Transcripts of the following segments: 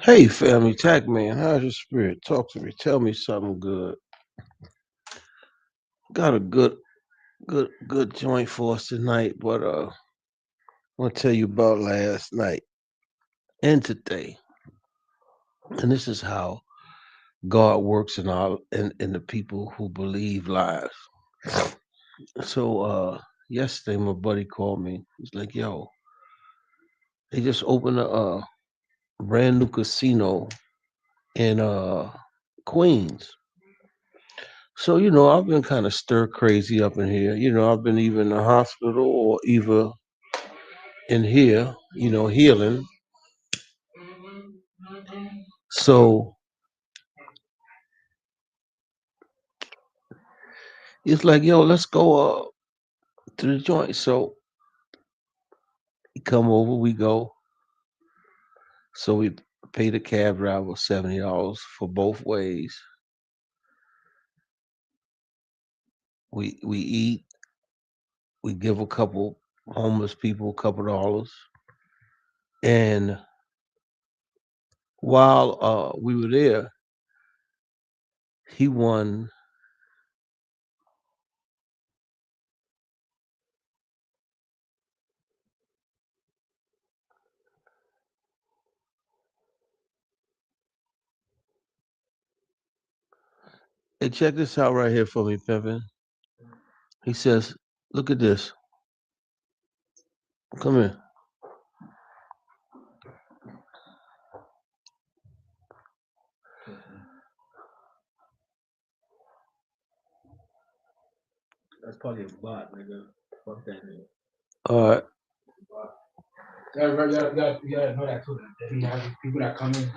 Hey, family, Tacc man, how's your spirit? Talk to me. Tell me something good. Got a good joint for us tonight, but I want to tell you about last night and today, and this is how God works in the people who believe lies. So, yesterday my buddy called me. He's like, "Yo, they just opened a brand new casino in Queens." So, I've been kind of stir crazy up in here. I've been either in the hospital or either in here, healing. So it's like, yo, let's go to the joint. So we come over, we go. So we pay the cab driver $70 for both ways. We eat, we give a couple homeless people a couple dollars. And while we were there, he won. And check this out right here for me, Pimpin. He says, look at this. Come here. That's probably a bot, nigga. Fuck that nigga. All right. You gotta know that too. That he has people that come in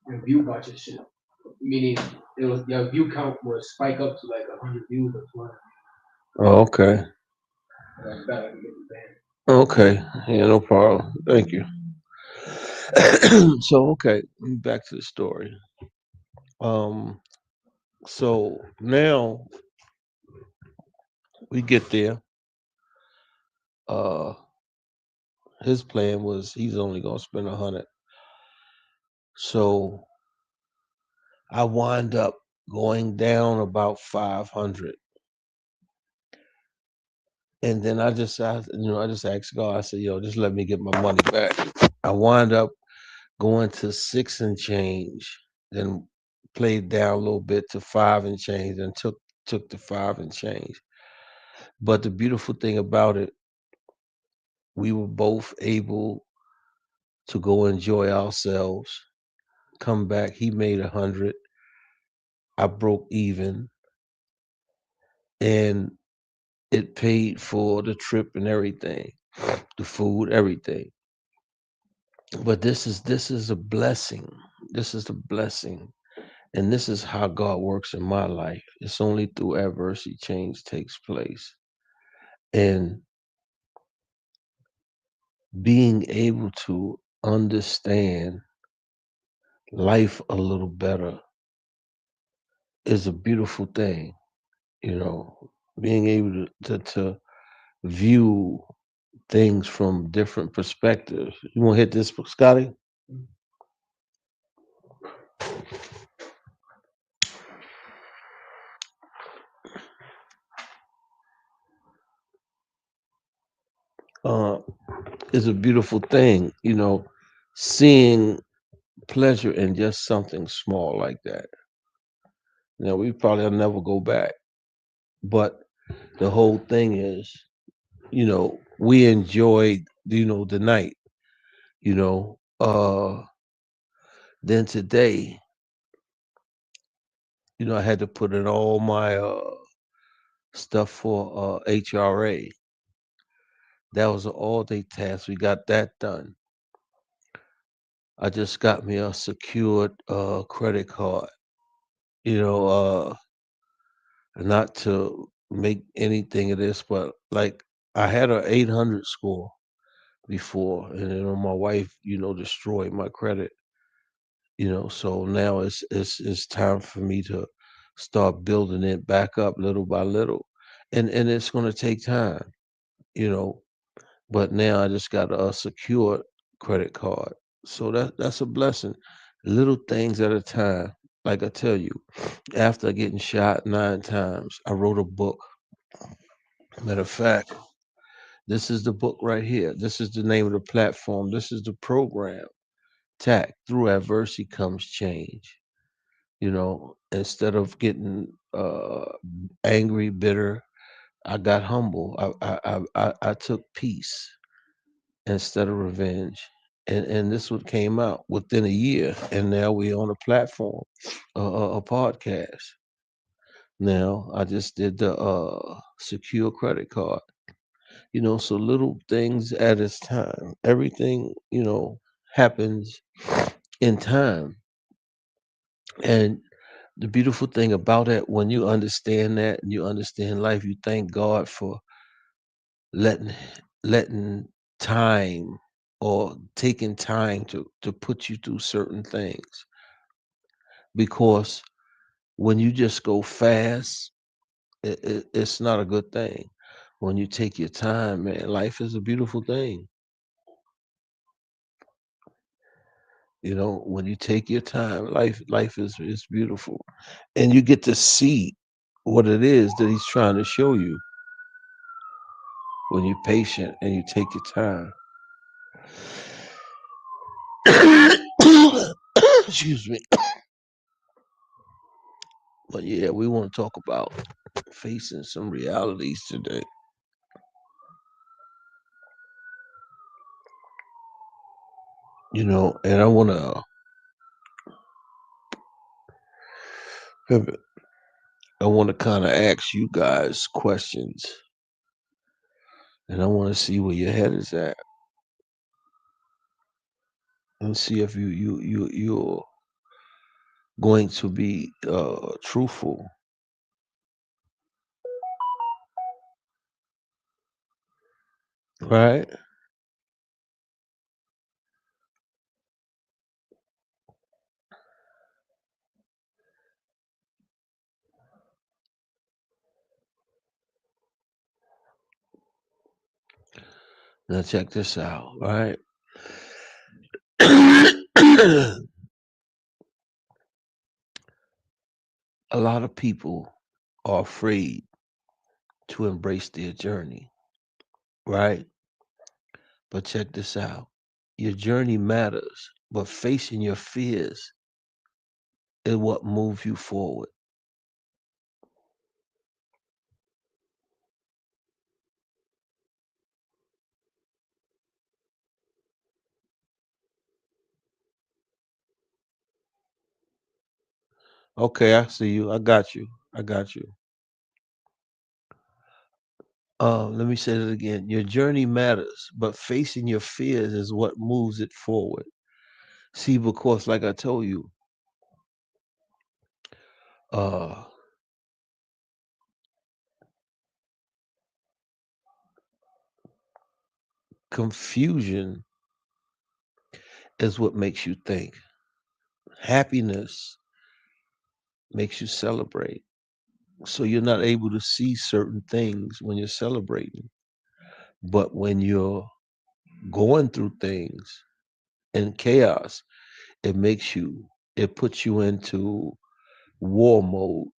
and view bot your shit. Meaning your view count will spike up to like 100 views or 200. Oh, okay. Like that, like get the band. Okay. Yeah, no problem. Thank you. So, okay, back to the story. Um, so now we get there. Uh, his plan was he's only gonna spend 100. So I wind up going down about 500, and then I just asked God. I said, "Yo, just let me get my money back." I wind up going to six and change, then played down a little bit to five and change, and took the five and change. But the beautiful thing about it, we were both able to go enjoy ourselves, come back. He made 100. I broke even, and it paid for the trip and everything, the food, everything. But this is a blessing. This is a blessing. And this is how God works in my life. It's only through adversity change takes place. And being able to understand life a little better is a beautiful thing, you know, being able to view things from different perspectives. You want to hit this, Scotty? Uh, is a beautiful thing, seeing pleasure in just something small like that. We probably will never go back, but the whole thing is, we enjoyed, the night, you know. Then today, I had to put in all my stuff for HRA. That was an all day task. We got that done. I just got me a secured credit card. You know, not to make anything of this, but like I had an 800 score before, and my wife, destroyed my credit. So now it's time for me to start building it back up little by little, and it's going to take time, you know. But now I just got a secured credit card, So that's a blessing. Little things at a time. Like I tell you, after getting shot 9 times, I wrote a book. Matter of fact, this is the book right here. This is the name of the platform. This is the program. Tacc. Through adversity comes change. Instead of getting angry, bitter, I got humble. I took peace instead of revenge. And this what came out within a year. And now we're on a platform, a podcast. Now I just did the secure credit card. So little things at its time. Everything, happens in time. And the beautiful thing about it, when you understand that and you understand life, you thank God for letting letting time or taking time to put you through certain things. Because when you just go fast, it's not a good thing. When you take your time, man, life is a beautiful thing. When you take your time, life is beautiful, and you get to see what it is that he's trying to show you when you're patient and you take your time. Excuse me. But yeah, we want to talk about facing some realities today. And I want to kind of ask you guys questions, and I want to see where your head is at, and see if you're going to be truthful, right? Now check this out, right? A lot of people are afraid to embrace their journey, right? But check this out. Your journey matters, but facing your fears is what moves you forward. Okay, I see you. I got you. I got you. Let me say that again. Your journey matters, but facing your fears is what moves it forward. See, because like I told you, uh, confusion is what makes you think. Happiness makes you celebrate. So you're not able to see certain things when you're celebrating. But when you're going through things in chaos, it puts you into war mode,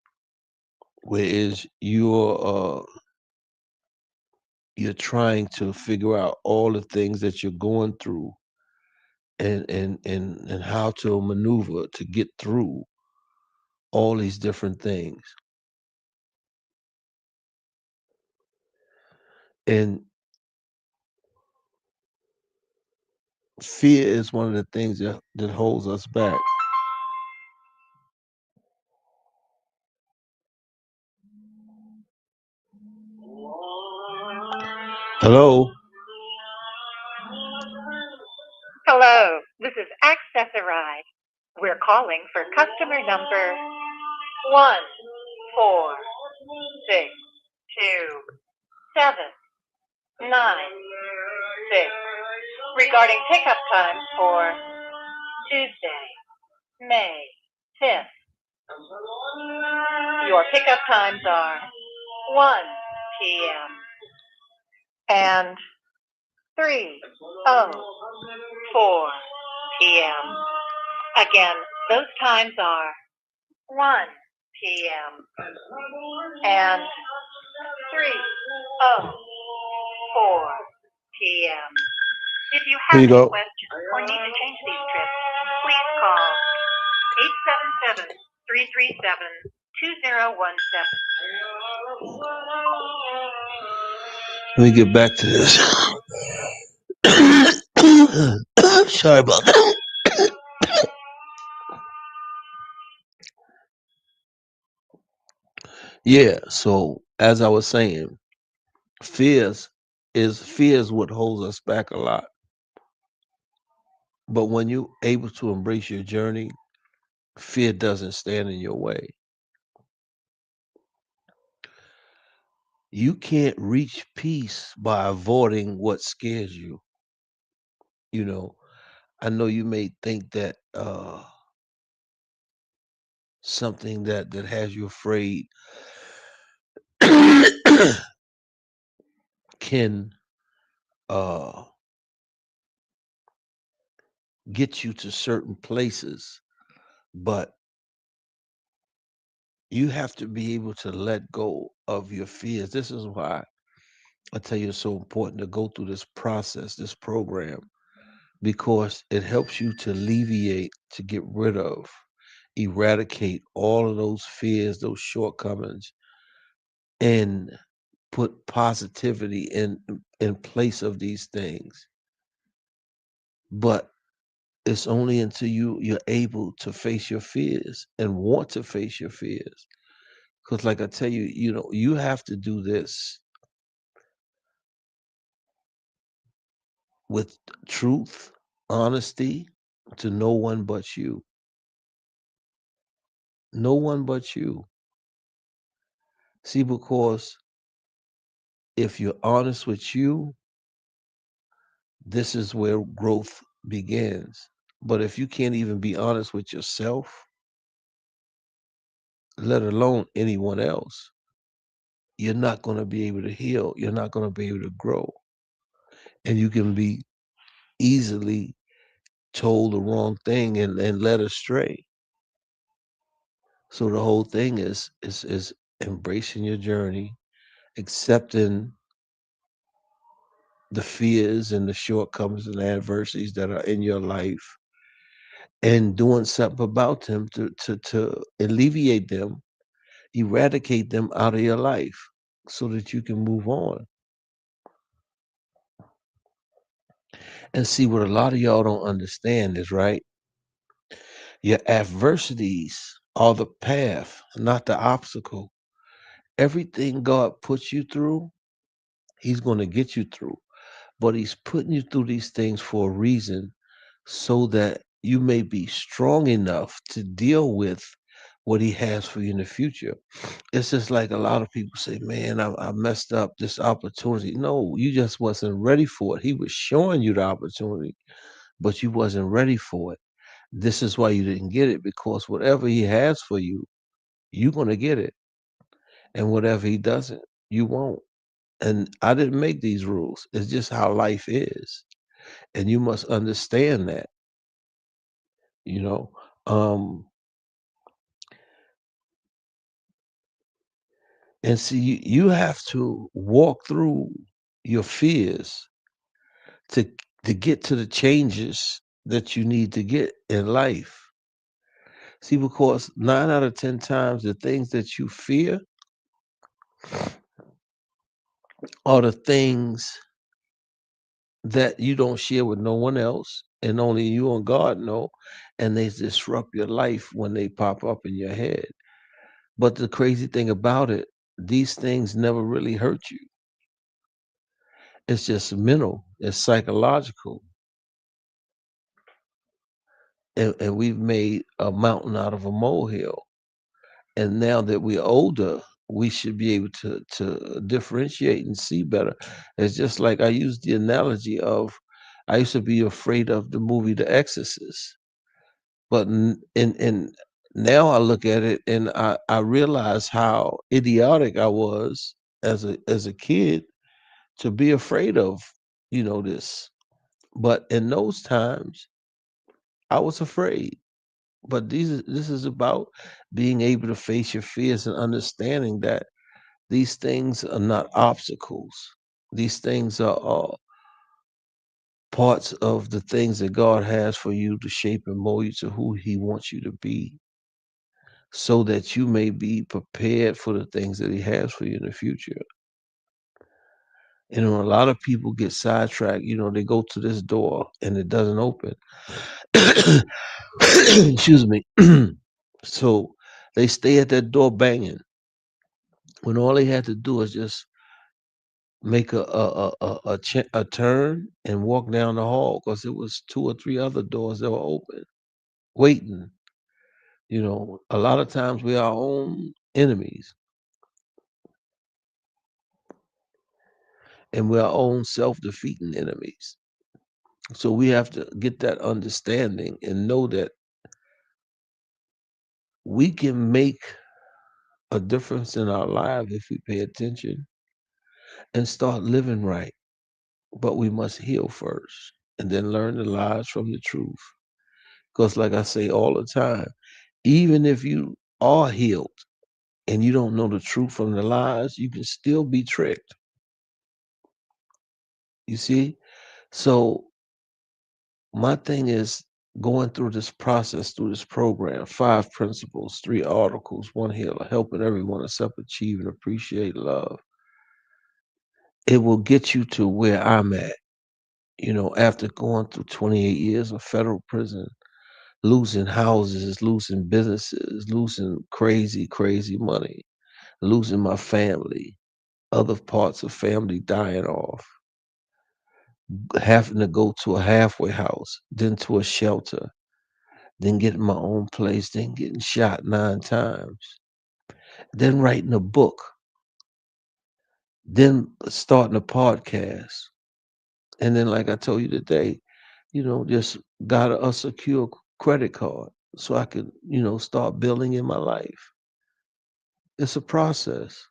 whereas you're trying to figure out all the things that you're going through and how to maneuver to get through all these different things. And fear is one of the things that holds us back. Hello? Hello, this is Accessorize. We're calling for customer number 1462796 regarding pickup times for Tuesday, May 5th. Your pickup times are 1 p.m. and 3:04 p.m. Again, those times are 1 p.m. and 3:04 p.m. If you Here have you any go. questions or need to change these trips, please call 877-337-2017. Let me get back to this. Sorry about that. Yeah, so as I was saying, fears what holds us back a lot. But when you're able to embrace your journey, fear doesn't stand in your way. You can't reach peace by avoiding what scares you. You know, I know you may think that something that has you afraid can uh get you to certain places, but you have to be able to let go of your fears. This is why I tell you it's so important to go through this process, this program, because it helps you to alleviate, to get rid of, eradicate all of those fears, those shortcomings, and put positivity in place of these things. But it's only until you're able to face your fears and want to face your fears. Because like I tell you, you have to do this with truth, honesty, to no one but you. No one but you. See, because if you're honest with you, this is where growth begins. But if you can't even be honest with yourself, let alone anyone else, you're not going to be able to heal. You're not going to be able to grow. And you can be easily told the wrong thing and led astray. So the whole thing is embracing your journey, accepting the fears and the shortcomings and adversities that are in your life and doing something about them to alleviate them, eradicate them out of your life so that you can move on. And see what a lot of y'all don't understand is right. Your adversities are the path, not the obstacle. Everything God puts you through, He's going to get you through. But He's putting you through these things for a reason so that you may be strong enough to deal with what He has for you in the future. It's just like a lot of people say, man, I messed up this opportunity. No, you just wasn't ready for it. He was showing you the opportunity, but you wasn't ready for it. This is why you didn't get it because whatever He has for you, you're going to get it. And whatever He doesn't, you won't. And I didn't make these rules. It's just how life is. And you must understand that, you know. Um, and see, you have to walk through your fears to to get to the changes that you need to get in life. See, because 9 out of 10 times the things that you fear are the things that you don't share with no one else, and only you and God know, and they disrupt your life when they pop up in your head. But the crazy thing about it, these things never really hurt you. It's just mental, it's psychological. And we've made a mountain out of a molehill. And now that we're older, we should be able to differentiate and see better. It's just like I use the analogy of I used to be afraid of the movie The Exorcist. But in now I look at it and I realize how idiotic I was as a kid to be afraid of, this. But in those times, I was afraid. But this is about being able to face your fears and understanding that these things are not obstacles. These things are parts of the things that God has for you to shape and mold you to who He wants you to be, so that you may be prepared for the things that He has for you in the future. A lot of people get sidetracked. They go to this door and it doesn't open. Excuse me. So they stay at that door banging when all they had to do is just make a turn and walk down the hall because it was two or three other doors that were open, waiting. A lot of times we are our own enemies and we're our own self-defeating enemies. So we have to get that understanding and know that we can make a difference in our lives if we pay attention and start living right. But we must heal first and then learn the lies from the truth. Because, like I say all the time, even if you are healed and you don't know the truth from the lies, you can still be tricked. You see? So, my thing is going through this process, through this program, 5 principles, 3 articles, one healer, helping everyone accept, achieve, and appreciate love. It will get you to where I'm at. After going through 28 years of federal prison, losing houses, losing businesses, losing crazy, crazy money, losing my family, other parts of family dying off, having to go to a halfway house, then to a shelter, then getting my own place, then getting shot 9 times, then writing a book, then starting a podcast. And then, like I told you today, just got a secure credit card so I could, start building in my life. It's a process,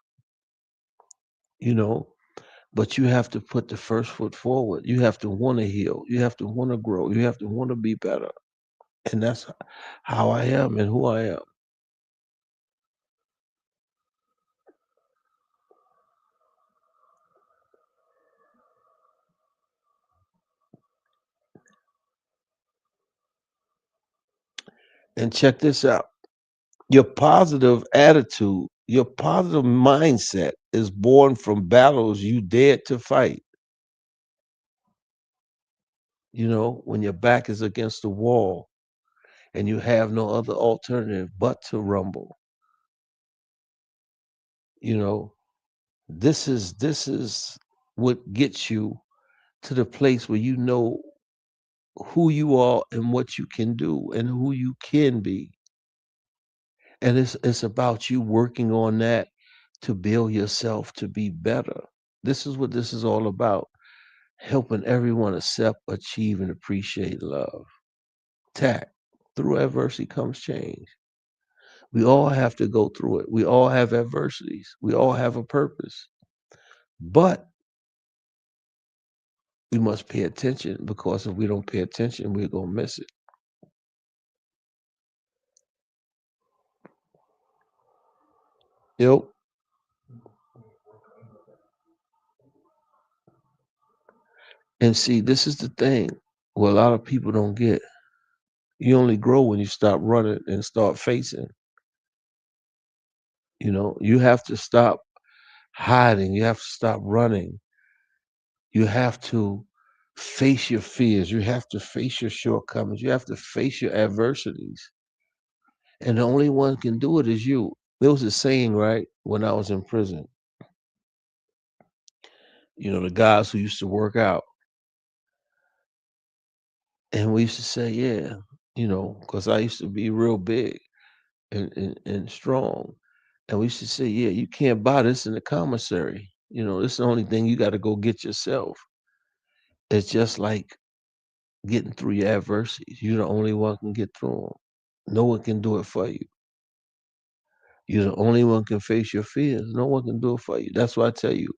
you know, but you have to put the first foot forward. You have to want to heal. You have to want to grow. You have to want to be better. And that's how I am and who I am. And check this out. Your positive attitude, your positive mindset is born from battles you dared to fight. When your back is against the wall and you have no other alternative but to rumble. You know, this is what gets you to the place where you know who you are and what you can do and who you can be. And it's about you working on that to build yourself to be better. This is what this is all about. Helping everyone accept, achieve, and appreciate love. Tact. Through adversity comes change. We all have to go through it. We all have adversities. We all have a purpose. But we must pay attention because if we don't pay attention, we're going to miss it. Yep. And see, this is the thing what a lot of people don't get. You only grow when you stop running and start facing. You have to stop hiding. You have to stop running. You have to face your fears. You have to face your shortcomings. You have to face your adversities. And the only one can do it is you. There was a saying, right, when I was in prison, the guys who used to work out, and we used to say, yeah, because I used to be real big and strong. And we used to say, yeah, you can't buy this in the commissary. This is the only thing you got to go get yourself. It's just like getting through your adversities. You're the only one can get through them. No one can do it for you. You're the only one can face your fears. No one can do it for you. That's why I tell you,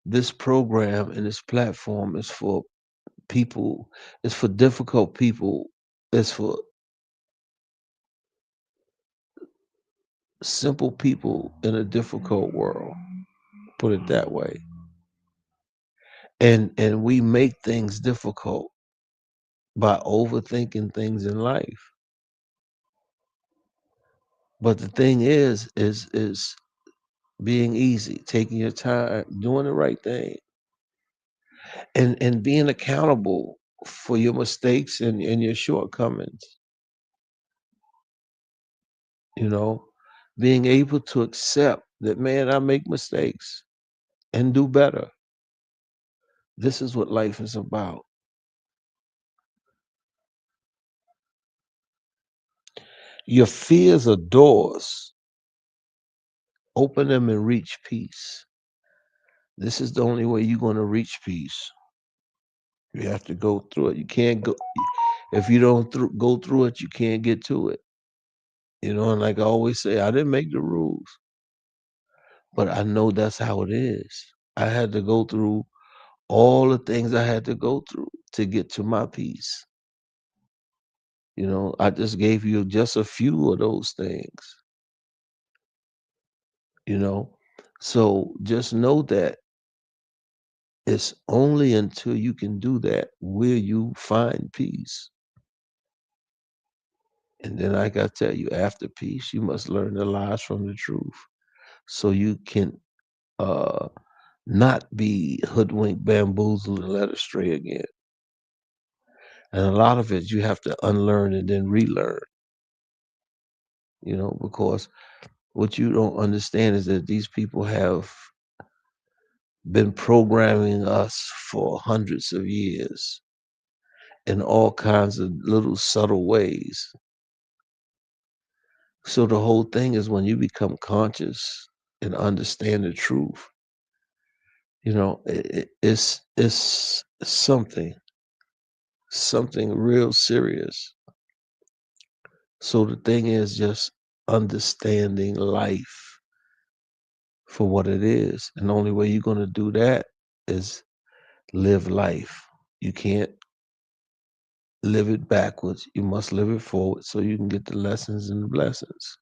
this program and this platform is for people, it's for difficult people. is for simple people in a difficult world. Put it that way. And we make things difficult by overthinking things in life. But the thing is being easy, taking your time, doing the right thing, and being accountable for your mistakes and your shortcomings, you know, being able to accept that, man, I make mistakes and do better. This is what life is about. Your fears are doors. Open them and reach peace. This is the only way you're going to reach peace. You have to go through it. You can't go if you don't go through it. You can't get to it. And like I always say, I didn't make the rules, but I know that's how it is. I had to go through all the things I had to go through to get to my peace. I just gave you just a few of those things. You know, so just know that it's only until you can do that will you find peace. And then, like I tell you, after peace, you must learn the lies from the truth, so you can uh, not be hoodwinked, bamboozled, and led astray again. And a lot of it you have to unlearn and then relearn. Because what you don't understand is that these people have been programming us for hundreds of years in all kinds of little subtle ways. So the whole thing is when you become conscious and understand the truth, it's something real serious. So the thing is just understanding life for what it is. And the only way you're going to do that is live life. You can't live it backwards. You must live it forward so you can get the lessons and the blessings.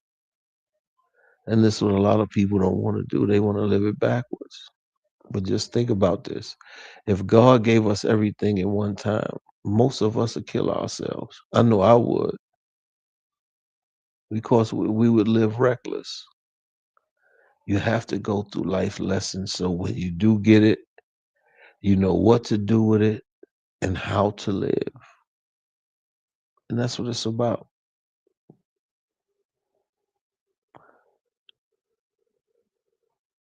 And this is what a lot of people don't want to do. They want to live it backwards. But just think about this. If God gave us everything at one time, most of us would kill ourselves. I know I would, because we would live reckless. You have to go through life lessons so when you do get it, you know what to do with it and how to live. And that's what it's about.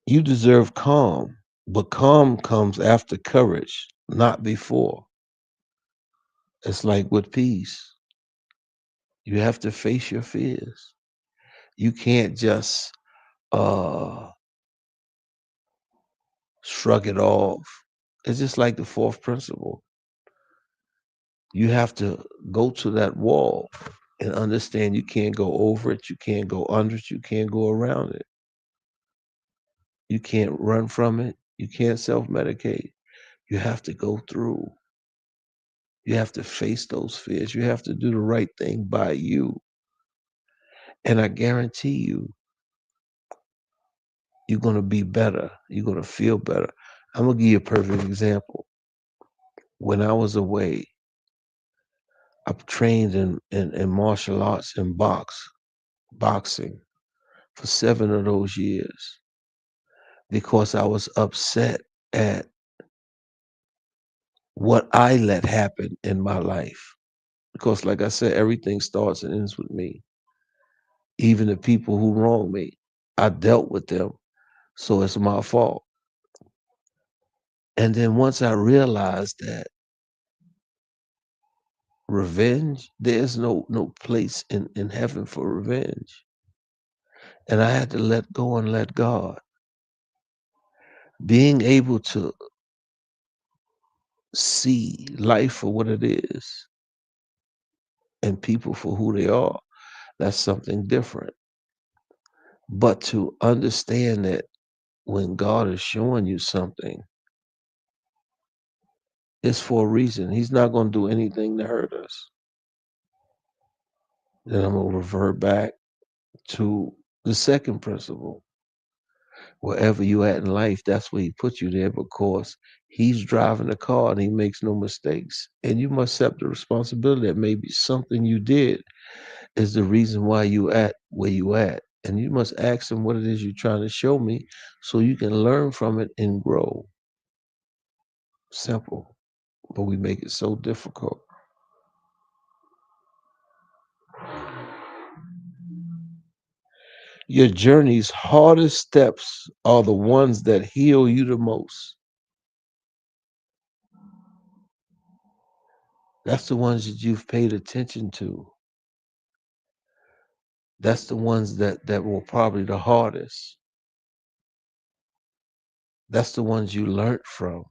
You deserve calm, but calm comes after courage, not before. It's like with peace. You have to face your fears. You can't just uh shrug it off. It's just like the fourth principle. You have to go to that wall and understand you can't go over it, you can't go under it, you can't go around it. You can't run from it, you can't self medicate. You have to go through. You have to face those fears. You have to do the right thing by you. And I guarantee you, you're going to be better. You're going to feel better. I'm going to give you a perfect example. When I was away, I trained in martial arts and boxing for 7 of those years because I was upset at what I let happen in my life. Because, like I said, everything starts and ends with me. Even the people who wronged me, I dealt with them, so it's my fault. And then once I realized that revenge, there's no place in heaven for revenge. And I had to let go and let God. Being able to see life for what it is and people for who they are, that's something different. But to understand that when God is showing you something, it's for a reason. He's not going to do anything to hurt us. Then I'm gonna revert back to the second principle. Wherever you at in life, that's where he put you there because he's driving the car and he makes no mistakes. And you must accept the responsibility that maybe something you did is the reason why you at where you at. And you must ask him what it is you're trying to show me so you can learn from it and grow. Simple. But we make it so difficult. Your journey's hardest steps are the ones that heal you the most. That's the ones that you've paid attention to. That's the ones that were probably the hardest. That's the ones you learned from.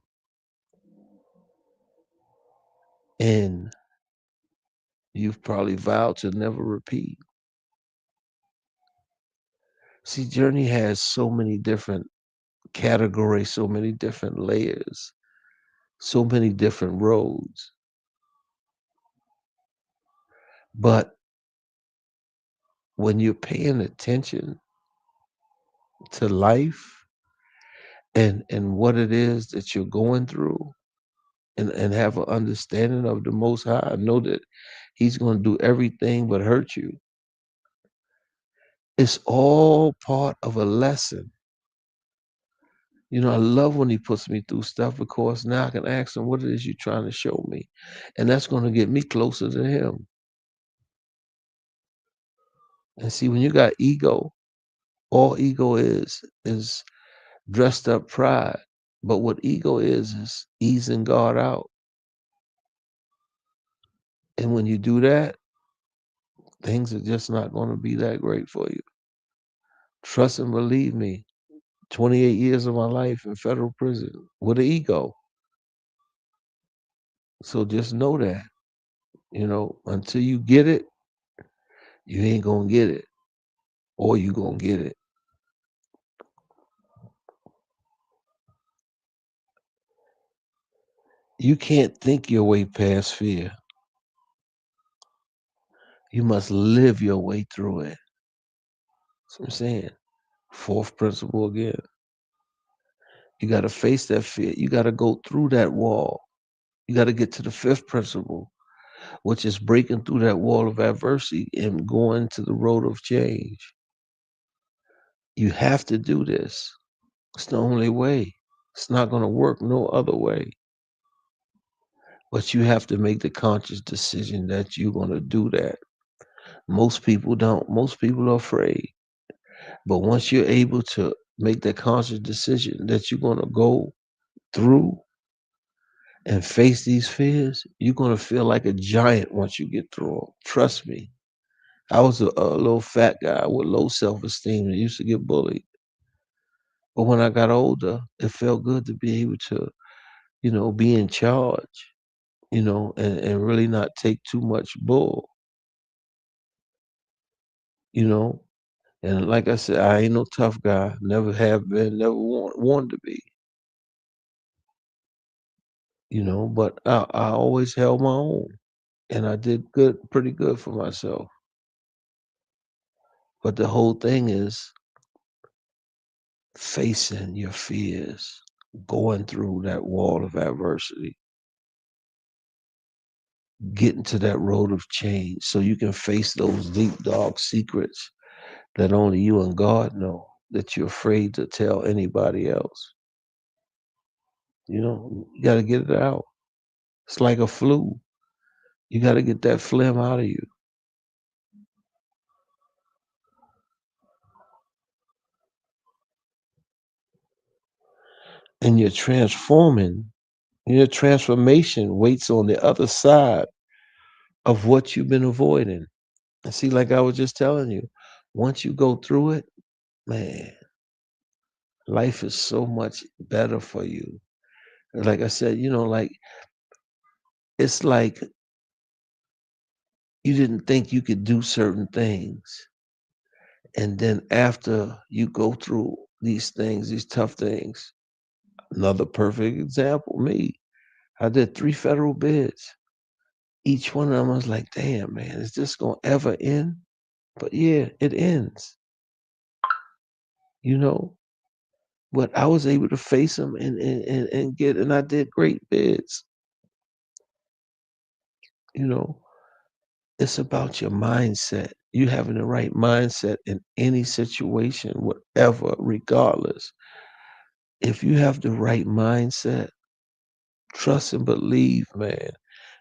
And you've probably vowed to never repeat. See, journey has so many different categories, so many different layers, so many different roads. But when you're paying attention to life and what it is that you're going through and have an understanding of the most high, know that he's going to do everything but hurt you. It's all part of a lesson. I love when he puts me through stuff because now I can ask him what it is you're trying to show me. And that's going to get me closer to him. And see, when you got ego, all ego is dressed up pride. But what ego is easing God out. And when you do that, things are just not going to be that great for you. Trust and believe me. 28 years of my life in federal prison with an ego. So just know that, until you get it, you ain't going to get it or you going to get it. You can't think your way past fear. You must live your way through it. That's what I'm saying. Fourth principle again. You got to face that fear. You got to go through that wall. You got to get to the fifth principle, which is breaking through that wall of adversity and going to the road of change. You have to do this. It's the only way. It's not going to work no other way. But you have to make the conscious decision that you're going to do that. Most people don't. Most people are afraid. But once you're able to make that conscious decision that you're going to go through and face these fears, you're going to feel like a giant once you get through them. Trust me. I was a little fat guy with low self esteem and used to get bullied. But when I got older, it felt good to be able to, be in charge, and really not take too much bull, you know. And like I said, I ain't no tough guy. Never have been, never wanted to be, but I always held my own. And I did good, pretty good for myself. But the whole thing is facing your fears, going through that wall of adversity, getting to that road of change so you can face those deep, dark secrets that only you and God know that you're afraid to tell anybody else. You got to get it out. It's like a flu. You got to get that phlegm out of you. And you're transforming. Your transformation waits on the other side of what you've been avoiding. And see, like I was just telling you, once you go through it, man, life is so much better for you. Like I said, like it's like you didn't think you could do certain things. And then after you go through these things, these tough things, another perfect example, me. I did 3 federal bids. Each one of them, I was like, damn, man, is this going to ever end? But yeah, it ends, you know. But I was able to face them and get, and I did great bids, you know. It's about your mindset. You having the right mindset in any situation, whatever, regardless. If you have the right mindset, trust and believe, man,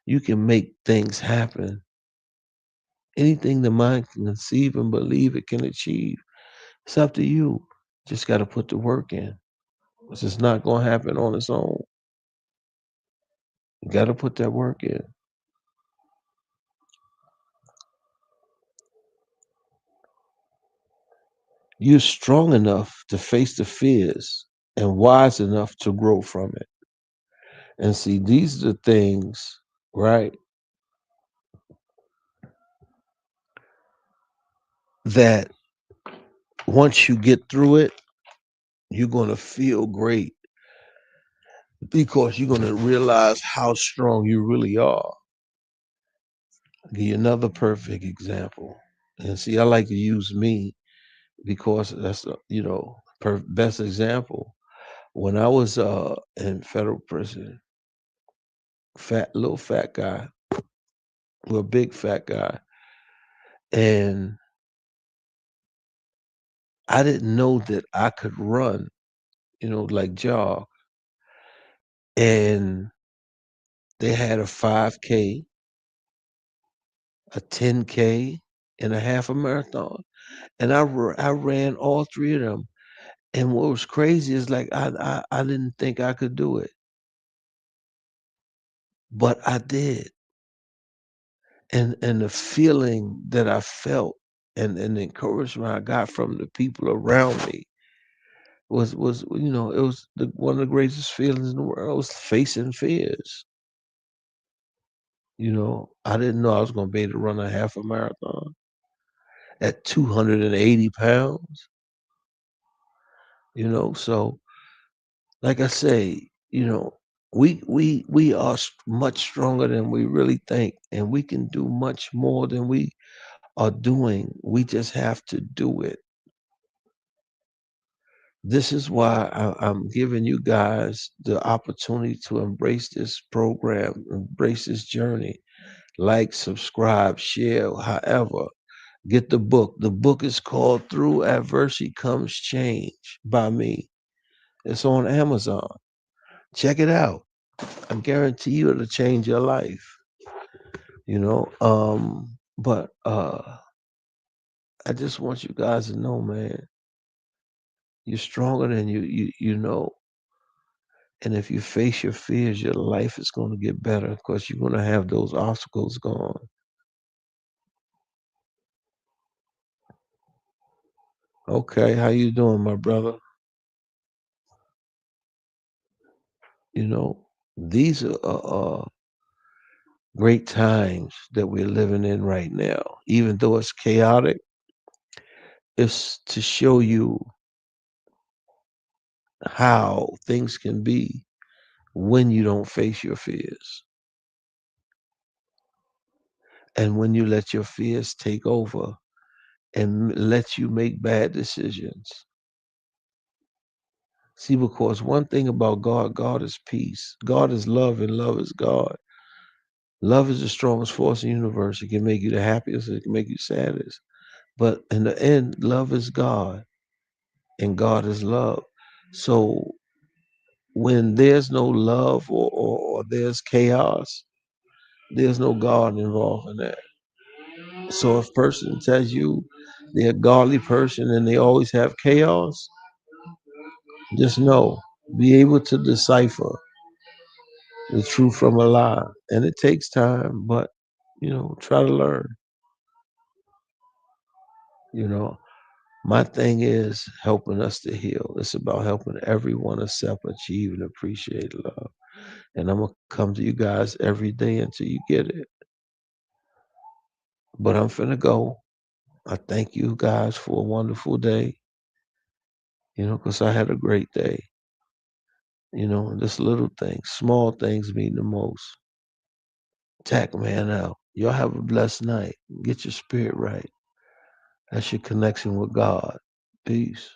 you can make things happen. Anything the mind can conceive and believe it can achieve. It's up to you. Just got to put the work in. It's just not going to happen on its own. You got to put that work in. You're strong enough to face the fears and wise enough to grow from it. And see, these are the things, right, that once you get through it, you're going to feel great because you're going to realize how strong you really are. I'll give you another perfect example. And see, I like to use me because that's the, best example. When I was in federal prison, little fat guy, well, big fat guy, and I didn't know that I could run, like jog. And they had a 5K, a 10K, and a half a marathon. And I ran all three of them. And what was crazy is like I didn't think I could do it, but I did. And the feeling that I felt and the encouragement I got from the people around me was it was one of the greatest feelings in the world. I was facing fears. I didn't know I was going to be able to run a half a marathon at 280 pounds. So like I say, we are much stronger than we really think, and we can do much more than we are doing. We just have to do it. This is why I'm giving you guys the opportunity to embrace this program, embrace this journey. Like, subscribe, share, however. Get the book. The book is called Through Adversity Comes Change by me. It's on Amazon. Check it out. I guarantee you it'll change your life. But I just want you guys to know, man, you're stronger than you know. And if you face your fears, your life is going to get better because you're going to have those obstacles gone. Okay, how you doing, my brother? You know, these are great times that we're living in right now. Even though it's chaotic, it's to show you how things can be when you don't face your fears and when you let your fears take over and let you make bad decisions. See, because one thing about God, God is peace. God is love, and love is God. Love is the strongest force in the universe. It can make you the happiest, it can make you saddest. But in the end, love is God, and God is love. So when there's no love or there's chaos, there's no God involved in that. So if a person tells you they're a godly person and they always have chaos, just know, be able to decipher the truth from a lie. And it takes time, but try to learn. You know, my thing is helping us to heal. It's about helping everyone accept, achieve, and appreciate love. And I'm gonna come to you guys every day until you get it. But I'm finna go. I thank you guys for a wonderful day, because I had a great day. Just little things, small things mean the most. Tac man out. Y'all have a blessed night. Get your spirit right. That's your connection with God. Peace.